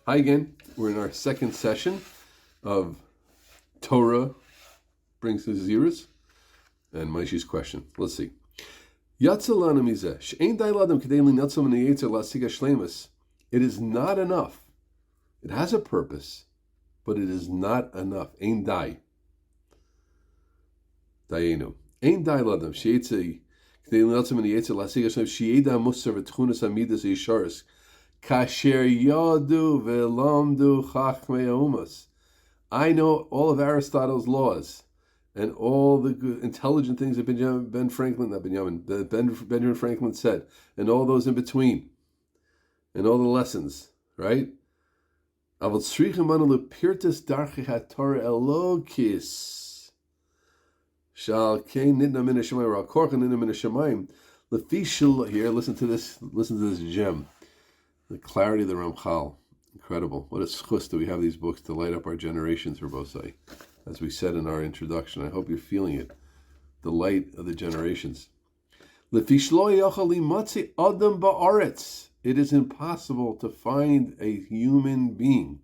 Hi again. We're in our second session of Torah brings the Zeros and Maishi's question. Let's see. It is not enough. It has a purpose, but it is not enough. Ein dai. Dayenu. Ein dai ladam. Sheitze k'dei l'natzam v'niyetzer l'asiga Hashem sheyeda musar v'tchunas amidas yesharis kasher yadu v'lamdu chachmei ha'umas. I know all of Aristotle's laws and all the good, intelligent things that Benjamin Franklin said, and all those in between, and all the lessons, right? Aval tzrichim anu lepirtas darchei haTorah elokis shal kein nidna min hashamayim or al korcha nidna min hashamayim lefi shel. Here, listen to this gem, the clarity of the Ramchal. Incredible. What a schus that we have these books to light up our generations, Rabbosai. As we said in our introduction, I hope you're feeling it. The light of the generations. It is impossible to find a human being.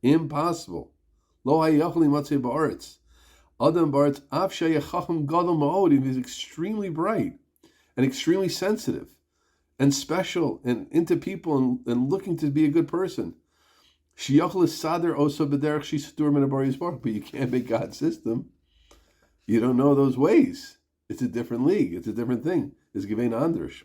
Impossible. Adam Ba'aretz, he is extremely bright and extremely sensitive and special and into people and looking to be a good person. But you can't make God's system. You don't know those ways. It's a different league. It's a different thing. It's Gevein Andrish.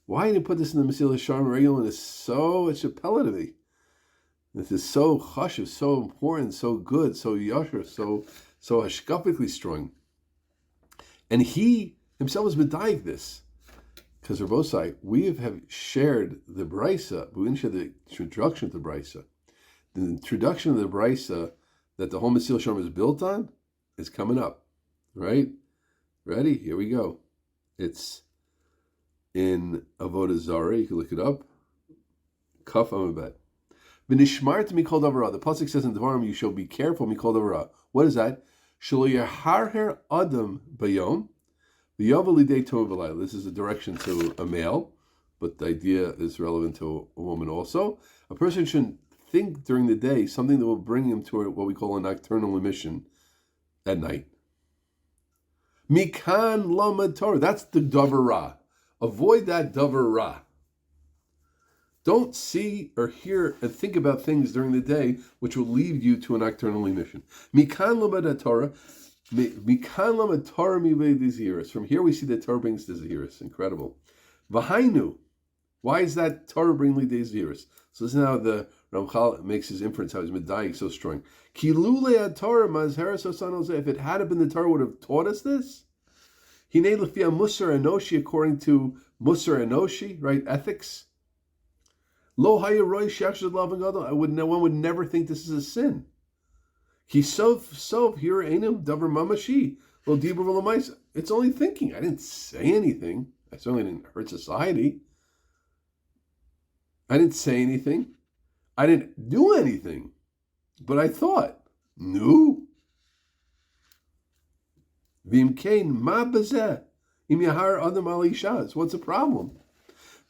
Why didn't you put this in the Mesilas Yesharim regular? It's Shapell to me. This is so chashuv, so important, so good, so yasher, so hashkapically strong. And he himself has medayik this. Because Rabbosai, we have shared the Brisa, but we didn't share the introduction to the Brisa. The introduction of the Brisa that the whole Mesilas Yesharim is built on is coming up. Right? Ready? Here we go. It's in Avodah Zarah. You can look it up. Kaf Amabet. V'nishmart mikol davara. The pasuk says in Devarim, you shall be careful mikol davara. What is that? Shelo yaharher adam bayom v'yavel lidei tov v'layla. This is a direction to a male, but the idea is relevant to a woman also. A person shouldn't think during the day something that will bring him to what we call a nocturnal emission at night. Mikan lamad Torah. That's the davara. Avoid that davara. Don't see or hear and think about things during the day which will lead you to a nocturnal emission. Mikan lamad Torah. Mikan lamad Torah mivei diziris. From here we see that Torah brings diziris. Incredible. V'hainu. Why is that Torah bring diziris? So this is how the Ramchal makes his inference, how his medayik so strong. Kilule ad Torah mazheres osanos. If it had been the Torah would have taught us this. Hinei lefia musar enoshi, according to musar enoshi, right? Ethics. Lo hayaroi shachshad lavin gadol. One would never think this is a sin. He sov here enim davar mamashi. Lo dibur v'lamaisa. It's only thinking. I didn't say anything. I certainly didn't hurt society. I didn't say anything. I didn't do anything. But I thought, no. V'imkein ma bezeh im yahar adam al ishaz. What's the problem?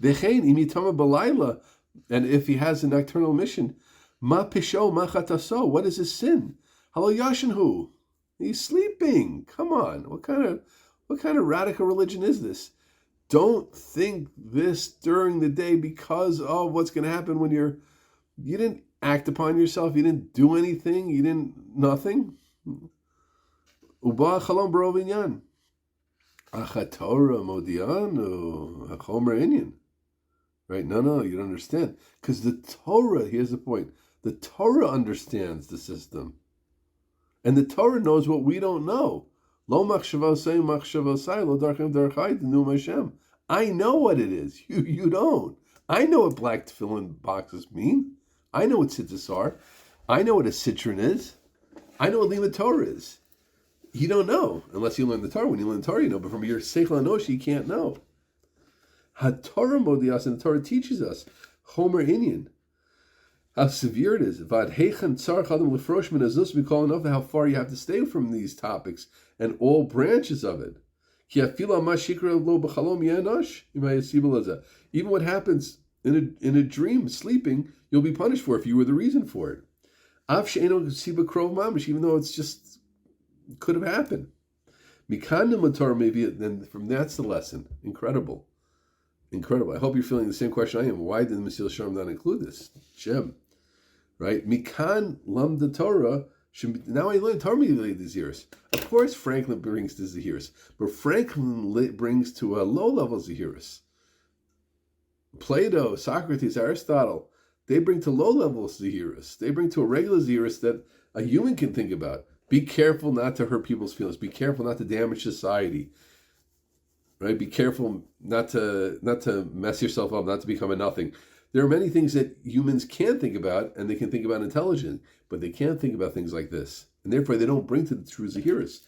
V'chein im yitama b'layla. And if he has a nocturnal mission, ma pisho ma chataso. What is his sin? Halo yashinhu. He's sleeping. Come on. What kind of radical religion is this? Don't think this during the day because of what's going to happen when you didn't act upon yourself. You didn't do anything. You didn't nothing. Uba chalom barovinyan. Achatorah modianu hachomer inyan. Right? No, you don't understand. Because the Torah, here's the point. The Torah understands the system. And the Torah knows what we don't know. Lo machshavosai machshavosai lo darchem darchai denu Hashem. I know what it is. You don't. I know what black tefillin boxes mean. I know what tzitzis are. I know what a citron is. I know what limud Torah is. You don't know unless you learn the Torah. When you learn the Torah, you know. But from your seichel anoshi, you can't know. HaTorah modias, and the Torah teaches us Homer Inyan, how severe it is. Vad heichen tzarich adam lefrosh min azus, we call enough how far you have to stay from these topics and all branches of it. Even what happens in a dream, sleeping, you'll be punished for if you were the reason for it. Even though it's just could have happened. Maybe then from that's the lesson. Incredible. I hope you're feeling the same question I am. Why did Mesilas Yesharim not include this? Shem. Right? Mikan lam the Torah. Now I learned Torah these years. Of course, Franklin brings to Zahiris, but Franklin brings to a low-level Zahiris. Plato, Socrates, Aristotle, they bring to low-level Zahiris. They bring to a regular Zahiris that a human can think about. Be careful not to hurt people's feelings. Be careful not to damage society. Right? Be careful not to mess yourself up, not to become a nothing. There are many things that humans can think about, and they can think about intelligent, but they can't think about things like this. And therefore, they don't bring to the true Zahiris.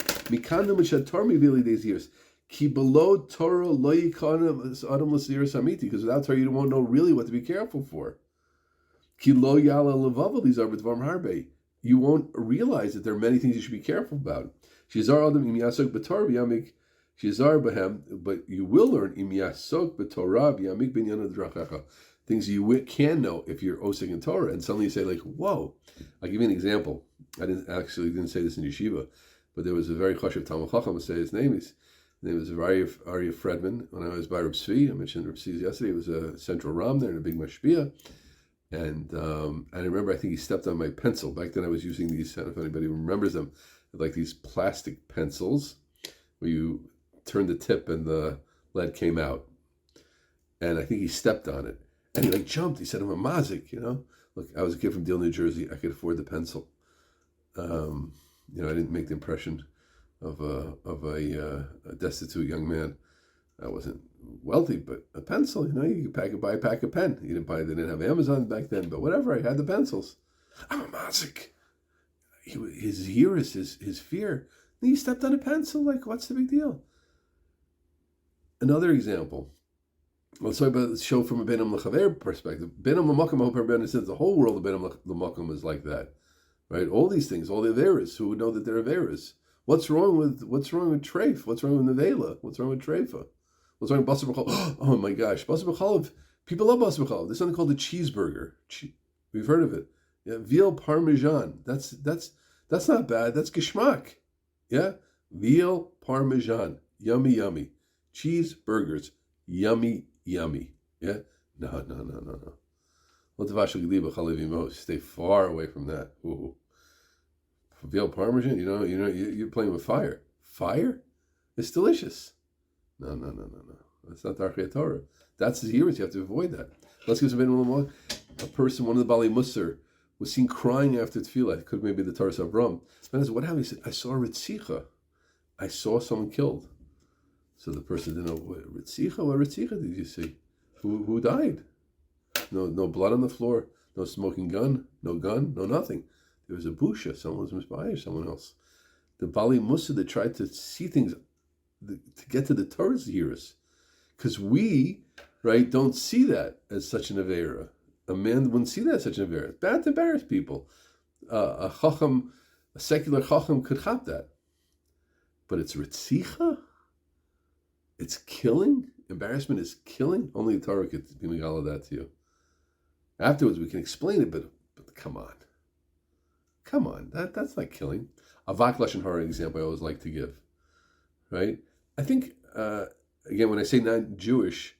Ki below Torah lo yikana adam l'Zahiris hamiti, because without Torah, you won't know really what to be careful for. Ki lo yala levavel these b'dvarim harbe. You won't realize that there are many things you should be careful about. Shizar adam im yasok b'Torah v'yamik shizar b'hem, but you will learn im yasok b'Torah v'yamik b'inyan drachacha. Things you can know if you're osik in Torah, and suddenly you say like, "Whoa!" I'll give you an example. I didn't say this in yeshiva, but there was a very chashuv Talmud Chacham. I say his name was Aryeh Fredman. When I was by Reb Tzvi, I mentioned Reb Tzvi yesterday. It was a central ram there in a big mashpia, and I remember I think he stepped on my pencil. Back then I was using these. I don't know if anybody remembers them, like these plastic pencils where you turn the tip and the lead came out, and I think he stepped on it. And he jumped. He said, "I'm a mazik, Look, I was a kid from Deal, New Jersey. I could afford the pencil. I didn't make the impression of a destitute young man. I wasn't wealthy, but a pencil, you could buy a pack of pen. They didn't have Amazon back then, but whatever. I had the pencils. I'm a mazik. His hubris, his fear. And he stepped on a pencil. What's the big deal? Another example. Let's talk about the show from a Benam L'Chaver perspective. Benam L'Makom, I hope everybody says the whole world of Benam L'Makom is like that, right? All these things, all the Averas, who would know that they're Averas. What's wrong with Treif? What's wrong with Nevela? What's wrong with Treifa? What's wrong with Basar B'Chalov? Oh my gosh, Basar B'Chalov. People love Basar B'Chalov. There's something called the cheeseburger. We've heard of it. Yeah, veal parmesan. That's not bad. That's geschmack. Yeah, veal parmesan. Yummy. Cheeseburgers. Yummy. Yeah? No. Stay far away from that. Ooh. Veal parmesan, you're playing with fire. Fire? It's delicious. No. That's not Darchei Torah. That's the years. You have to avoid that. Let's give some a person, one of the Bali Musar, was seen crying after tefillah. It could maybe the Torah Avram. Man said, what happened? He said, I saw Ritzicha. I saw someone killed. So the person didn't know, what Ritzicha did you see? Who died? No blood on the floor, no smoking gun, no nothing. There was a busha, someone was misbiased, someone else. The Bali Musa that tried to see things, to get to the Torah's years. Because we, right, don't see that as such an Avera. A man wouldn't see that as such an Avera. It's bad to embarrass people. A secular Chacham could chop that. But it's Ritzicha? It's killing? Embarrassment is killing? Only the Torah could be all of that to you. Afterwards, we can explain it, but come on. That's not killing. A Vak Lashon Hara example I always like to give. Right? I think, again, when I say non-Jewish,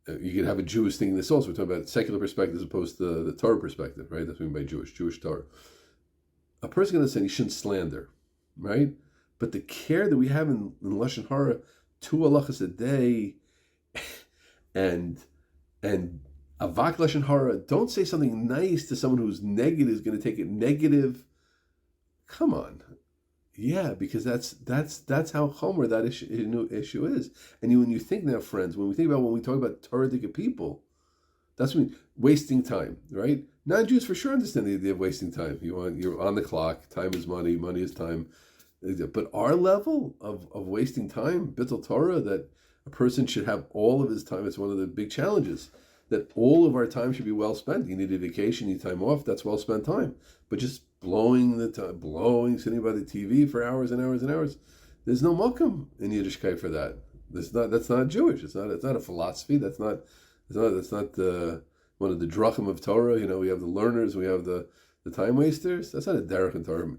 you can have a Jewish thing in this also. We're talking about secular perspective as opposed to the Torah perspective, right? That's what I mean by Jewish Torah. A person going to say he shouldn't slander, right? But the care that we have in Lashon Hara, 2 halachas a day, and avak lashon hara, don't say something nice to someone who's negative, is going to take it negative. Come on, yeah, because that's how chomer that issue is. And when you think now, friends, when we talk about Torah-dika people, that's when wasting time, right? Non-Jews for sure understand the idea of wasting time. You're on the clock. Time is money. Money is time. But our level of wasting time, Bittul Torah, that a person should have all of his time, it's one of the big challenges, that all of our time should be well spent. You need a vacation, you need time off, that's well spent time. But just blowing the time, sitting by the TV for hours and hours and hours, There's no makom in Yiddishkeit for that. That's not Jewish. It's not a philosophy. That's not one of the drachim of Torah. We have the learners, we have the time wasters. That's not a derech in Torah.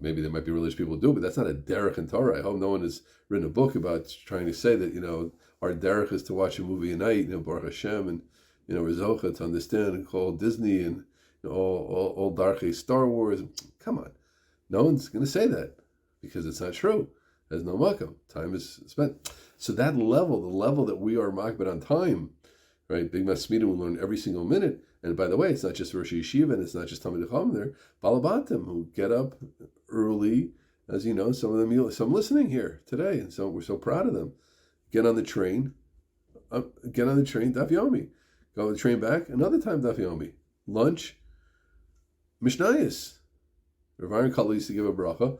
Maybe there might be religious people who do, but that's not a derech in Torah. I hope no one has written a book about trying to say that our derech is to watch a movie a night, Baruch Hashem, and Rizocha to understand and call Disney and all darkei Star Wars. Come on, no one's going to say that because it's not true. There's no makam. Time is spent. So that level, the level that we are makbid on time, right? Big Masmidim will learn every single minute. And by the way, it's not just Rosh Yeshiva and it's not just Talmidei Chacham. They're Balabatim who get up early, as you know. Some of them, some listening here today, and so we're so proud of them. Get on the train, Daf Yomi. Go on the train back, another time Daf Yomi. Lunch, Mishnayos. Rav Aaron Kotler used to give a bracha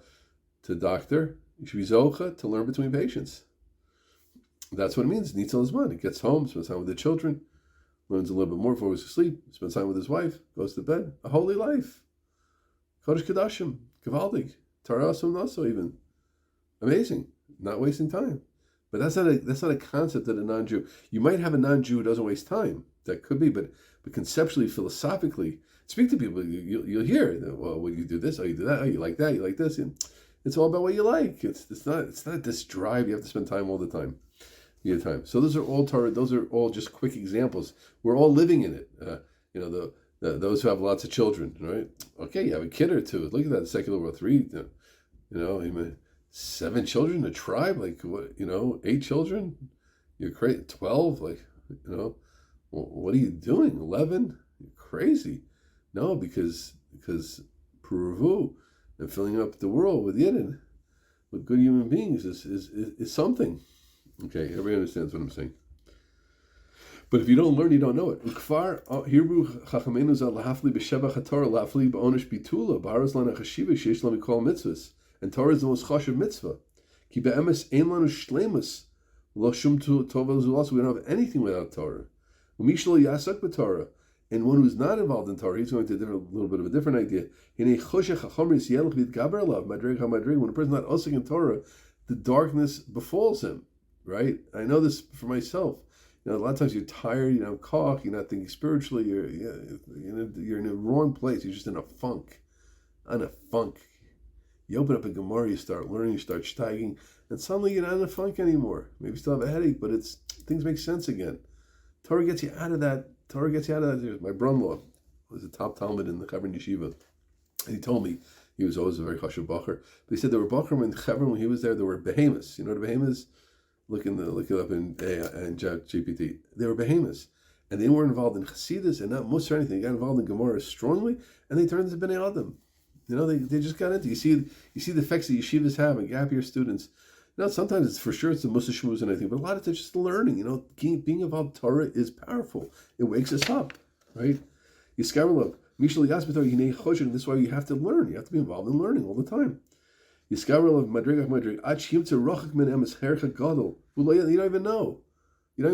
to doctor. You should be zocha to learn between patients. That's what it means. Nitzal Zman. He gets home, spends time with the children, learns a little bit more before he goes to sleep, spends time with his wife, goes to bed. A holy life. Kodesh Kodashim, Gavaldig, Torah Naso even. Amazing. Not wasting time. But that's not a concept that a non-Jew. You might have a non-Jew who doesn't waste time. That could be, but conceptually, philosophically, speak to people. You'll hear. Well, when you do this, you do that. You like that. You like this. And it's all about what you like. It's not this drive. You have to spend time all the time. You have time. So those are all Torah. Those are all just quick examples. We're all living in it. Those who have lots of children, right? Okay, you have a kid or two. Look at that, secular world 3. 7 children, a tribe, like what? 8 children. You're crazy. 12, what are you doing? 11, you're crazy. No, because Puravu and filling up the world with Yidden, with good human beings is something. Okay, everybody understands what I'm saying. But if you don't learn, you don't know it. Ukfar hirbu chachamenu zal lahafli b'shevach haTorah lahafli b'onish bitula b'aras lana chashiva sheish lami kol mitzvahs. And Torah is the most chashiv mitzvah. Ki be'emes ein lanu shleimus lo shum tova zulas. We don't have anything without Torah. Umishlo yasak b'Torah. And one who's not involved in Torah, he's going to a little bit of a different idea. When a person's not osik in Torah, the darkness befalls him. Right? I know this for myself. A lot of times you're tired, you have cough, you're not thinking spiritually, you're in a wrong place, you're just in a funk. You open up a Gemara, you start learning, you start steiging, and suddenly you're not in a funk anymore. Maybe you still have a headache, but things make sense again. Torah gets you out of that. My brother-in-law was a top Talmud in the Chevron Yeshiva, and he told me he was always a very chashuv bacher. But he said there were bacherim in Chevron when he was there. There were behemoths. You know what a behemoth is? Look it up in GPT. They were behemoths, and they weren't involved in Chassidus and not Mussar or anything. They got involved in Gemara strongly, and they turned into Bnei Adam. They just got into. You see the effects that yeshivas have and gap year students. Sometimes it's for sure it's the Mussar Shmuz and everything, but a lot of it's just learning. Being involved in Torah is powerful. It wakes us up, right? Yiskarelok, Mishal Yasbitor Yinei Choshen. This is why you have to learn. You have to be involved in learning all the time. Yiskarelok Madrigach Madrig Achim to Rochak Min Emes Hercha Gadol. You don't even know. You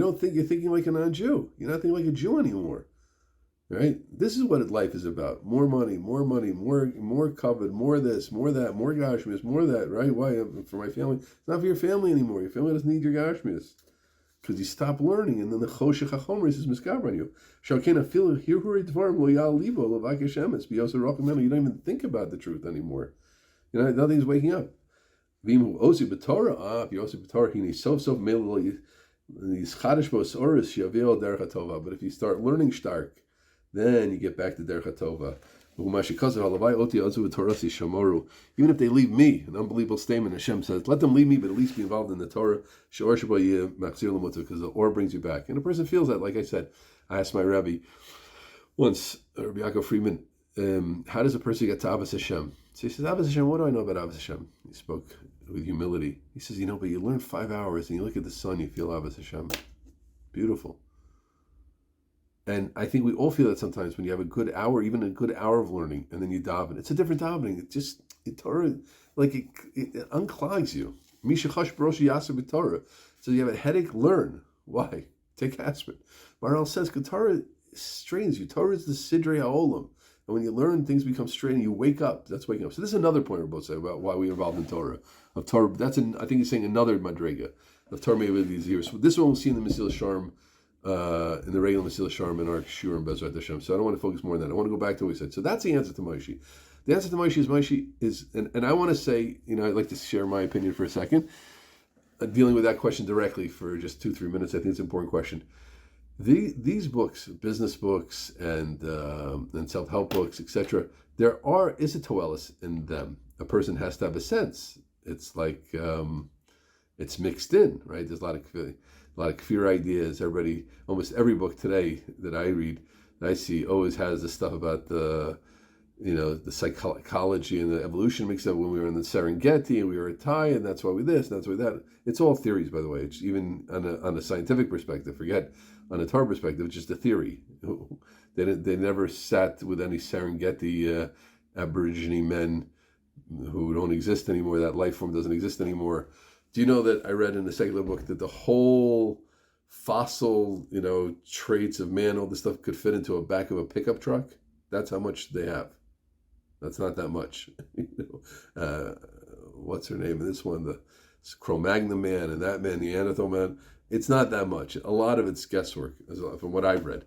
don't think you're thinking like a non-Jew. You're not thinking like a Jew anymore. Right? This is what life is about. More money, more covet, more this, more that, more gashmias, more that, right? Why? For my family. It's not for your family anymore. Your family doesn't need your gashmias. Because you stop learning, and then the choshech hachomris is miskaber on you. Shalkena feel hirhuri dvarim lo yal libo levakesh emes biyoser rochamenu. You don't even think about the truth anymore. Nothing's waking up. V'im osi b'torah. If you osi b'torah, hini sof mele these chadash bos oris shavil derech hatova. But if you start learning stark, then you get back to derech hatova. Even if they leave me, an unbelievable statement, Hashem says, let them leave me, but at least be involved in the Torah, because the or brings you back. And a person feels that, like I said. I asked my Rebbe once, Rabbi Yaakov Friedman, how does a person get to Avos Hashem? So he says, Avos Hashem, what do I know about Avos Hashem? He spoke with humility. He says, but you learn 5 hours and you look at the sun, you feel Avos Hashem. Beautiful. And I think we all feel that sometimes when you have a good hour, even a good hour of learning, and then you daven. It's a different davening. Torah, it unclogs you. Mishachash baroshi yasser b'Torah. So you have a headache, learn. Why? Take aspirin. Maral says, Torah strains you. Torah is the Sidrei HaOlam. And when you learn, things become straight and you wake up. That's waking up. So this is another point we're both saying about why we're involved in Torah. I think he's saying another madrega of Torah maybe these years. So this one we'll see in the Mesilas Yesharim, in the regular Mesilas Yesharim in our Shur and Bezrat Hashem. So I don't want to focus more on that. I want to go back to what we said. So that's the answer to Moshe. The answer to Moshe is, and I want to say, I'd like to share my opinion for a second, dealing with that question directly for just 2-3 minutes. I think it's an important question. These books, business books and self-help books, etc., there is a toelis in them. A person has to have a sense. It's like it's mixed in, right? There's a lot of kfir ideas. Almost every book today that I read, that I see, always has this stuff about the psychology and the evolution mixed up. When we were in the Serengeti and we were a Thai, and that's why we this, and that's why that. It's all theories, by the way. It's even on a scientific perspective. Forget on a Torah perspective. It's just a theory. They never sat with any Serengeti Aborigine men who don't exist anymore. That life form doesn't exist anymore. Do you know that I read in the secular book that the whole fossil, traits of man, all this stuff could fit into a back of a pickup truck? That's how much they have. That's not that much. What's her name? This one, the Cro-Magnon man and that man, the Neanderthal man. It's not that much. A lot of it's guesswork, from what I've read.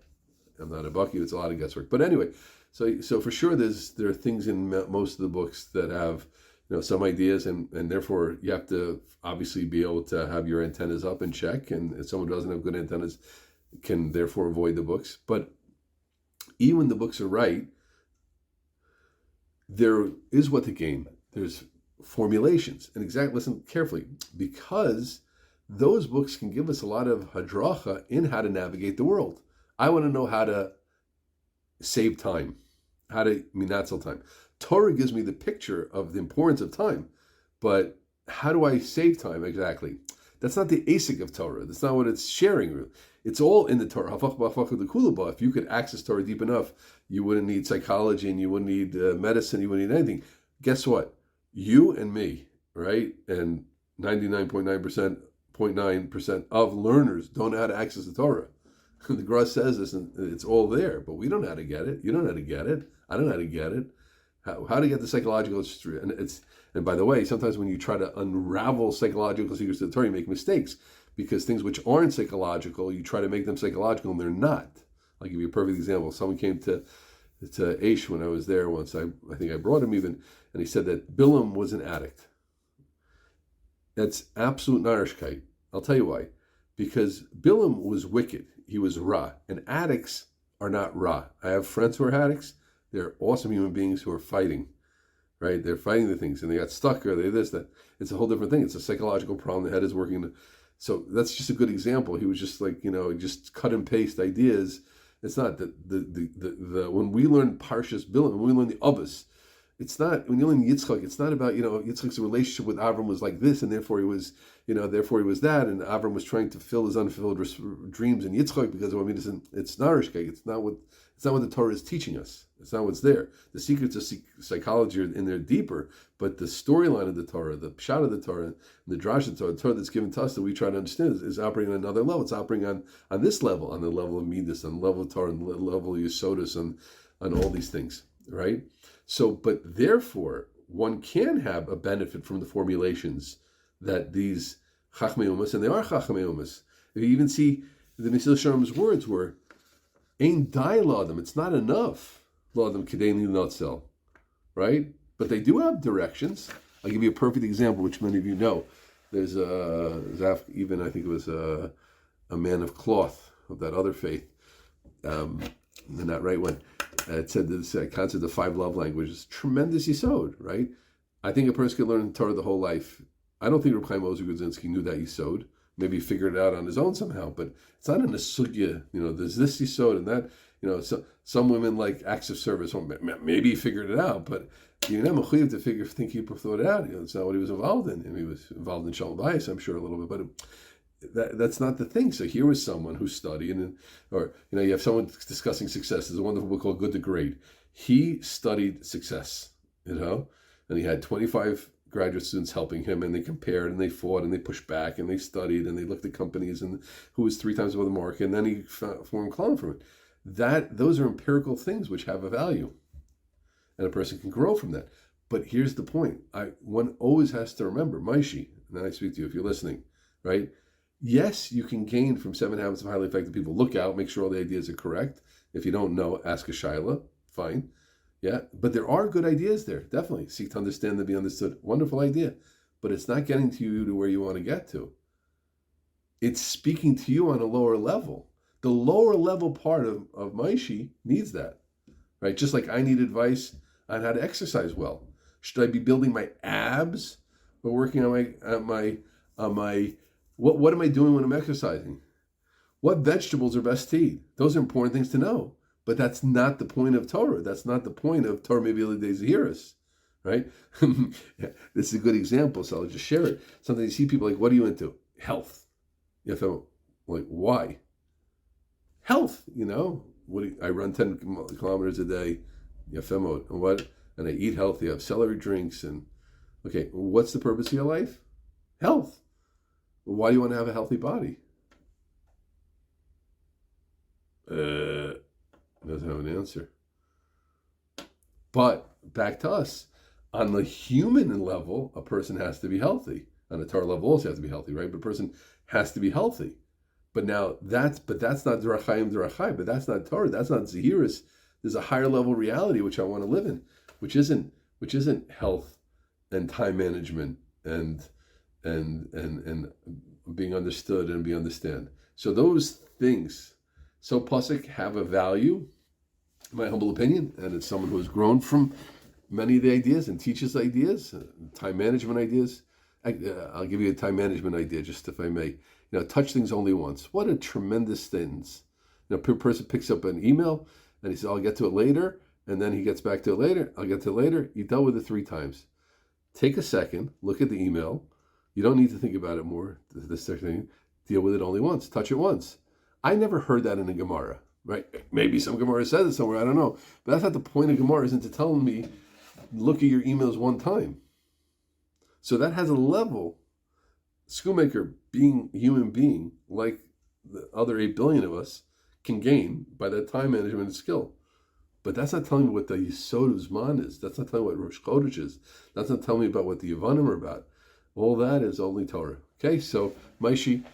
I'm not a Bucky. It's a lot of guesswork. But anyway, so for sure, there are things in most of the books that have some ideas, and therefore you have to obviously be able to have your antennas up and check. And if someone doesn't have good antennas, can therefore avoid the books. But even when the books are right, there is what to gain. There's formulations. And listen carefully, because those books can give us a lot of hadracha in how to navigate the world. I want to know how to save time, how to minatzel time. Torah gives me the picture of the importance of time, but how do I save time exactly? That's not the asik of Torah. That's not what it's sharing. It's all in the Torah. If you could access Torah deep enough, you wouldn't need psychology and you wouldn't need medicine, you wouldn't need anything. Guess what? You and me, right? And 99.9% of learners don't know how to access the Torah. The Gra says this, and it's all there, but we don't know how to get it. You don't know how to get it. I don't know how to get it. How to get the psychological history. And by the way, sometimes when you try to unravel psychological secrets of the Torah, you make mistakes, because things which aren't psychological, you try to make them psychological, and they're not. I'll give you a perfect example. Someone came to Aish when I was there once. I think I brought him even, and he said that Bilam was an addict. That's absolute narishkeit. I'll tell you why. Because Bilam was wicked. He was ra. And addicts are not ra. I have friends who are addicts. They're awesome human beings who are fighting, right? They're fighting the things, and they got stuck, or they this, that. It's a whole different thing. It's a psychological problem. The head is working. So that's just a good example. He was just like, just cut and paste ideas. It's not the when we learn Parshas Bilam, when we learn the Abbas, it's not, when you learn Yitzchak, it's not about, Yitzchak's relationship with Avram was like this, and therefore he was that, and Avram was trying to fill his unfulfilled dreams in Yitzchak because of it's narishkeit. It's not what the Torah is teaching us. It's not what's there. The secrets of psychology are in there deeper, but the storyline of the Torah, the pshat of the Torah, the drash of the Torah that's given to us that we try to understand is operating on another level. It's operating on this level, on the level of Midas, on the level of Torah, on the level of Yesodus, on all these things, right? So, but therefore, one can have a benefit from the formulations that these Chachmei Umas, and they are Chachmei Umas. If you even see the Mesilas Yesharim's words were, Ein dai l'adam, it's not enough. L'adam k'dei linatzel, right? But they do have directions. I'll give you a perfect example, which many of you know. There's even I think it was a man of cloth of that other faith, not right one. It said this concept of 5 love languages, tremendous yisod, right? I think a person could learn Torah the whole life. I don't think Reb Chaim Ozer Gudzinski knew that yisod. Maybe he figured it out on his own somehow, but it's not in the sugya. There's this yisod and that. So some women like acts of service. Well, maybe he figured it out, but you're not mechuyev to think he thought it out. It's not what he was involved in. He was involved in shalom bayis, I'm sure, a little bit, but that's not the thing. So here was someone who studied, you have someone discussing success. There's a wonderful book called Good to Great. He studied success, and he had 25 graduate students helping him, and they compared and they fought and they pushed back and they studied and they looked at companies and who was 3 times above the market, and then he formed Klal from it. Those are empirical things which have a value. and a person can grow from that. But here's the point. One always has to remember, Maishi, and then I speak to you if you're listening, right? Yes, you can gain from 7 Habits of Highly Effective People. Look out, make sure all the ideas are correct. If you don't know, ask a Shaila. Fine. Yeah, but there are good ideas there, definitely. Seek to understand and be understood. Wonderful idea. But it's not getting to you to where you want to get to. It's speaking to you on a lower level. The lower level part of Maishi needs that, right? Just like I need advice on how to exercise well. Should I be building my abs or working on my what am I doing when I'm exercising? What vegetables are best to eat? Those are important things to know. But that's not the point of Torah. That's not the point of Torah Mesilas Yesharim, right? This is a good example, so I'll just share it. Sometimes you see people like, what are you into? Health. You feel like, why? Health, I run 10 kilometers a day. And what? And I eat healthy. I have celery drinks. And okay, what's the purpose of your life? Health. Why do you want to have a healthy body? Doesn't have an answer. But back to us. On the human level, a person has to be healthy. On the Torah level, also has to be healthy, right? But a person has to be healthy. But now that's not Derachayim, but that's not Torah, that's not Zehiris. There's a higher level reality which I want to live in, which isn't health and time management and being understood and be understand. So those things, so Pasuk, have a value, in my humble opinion, and it's someone who has grown from many of the ideas and teaches ideas, time management ideas. I'll give you a time management idea, just if I may. Touch things only once. What a tremendous thing. A person picks up an email and he says, I'll get to it later. And then he gets back to it later. I'll get to it later. You dealt with it 3 times. Take a second, look at the email. You don't need to think about it more. This thing, deal with it only once. Touch it once. I never heard that in a Gemara, right? Maybe some Gemara says it somewhere. I don't know. But that's not the point of Gemara, isn't to tell me, look at your emails 1 time. So that has a level. Schoolmaker, being a human being, like the other 8 billion of us, can gain by that time management and skill. But that's not telling me what the Yesod of Zman is. That's not telling me what Rosh Chodesh is. That's not telling me about what the Yevanim are about. All that is only Torah. Okay, so Maishi,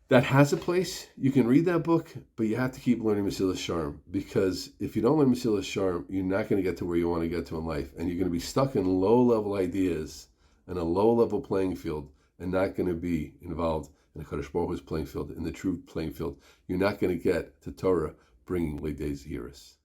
that has a place. You can read that book, but you have to keep learning Mesilas Yesharim, because if you don't learn Mesilas Yesharim, you're not going to get to where you want to get to in life, and you're going to be stuck in low-level ideas and a low-level playing field, and not going to be involved in the Kadosh Baruch Hu's playing field, in the true playing field. You're not going to get to Torah bringing Leidei Zehiris.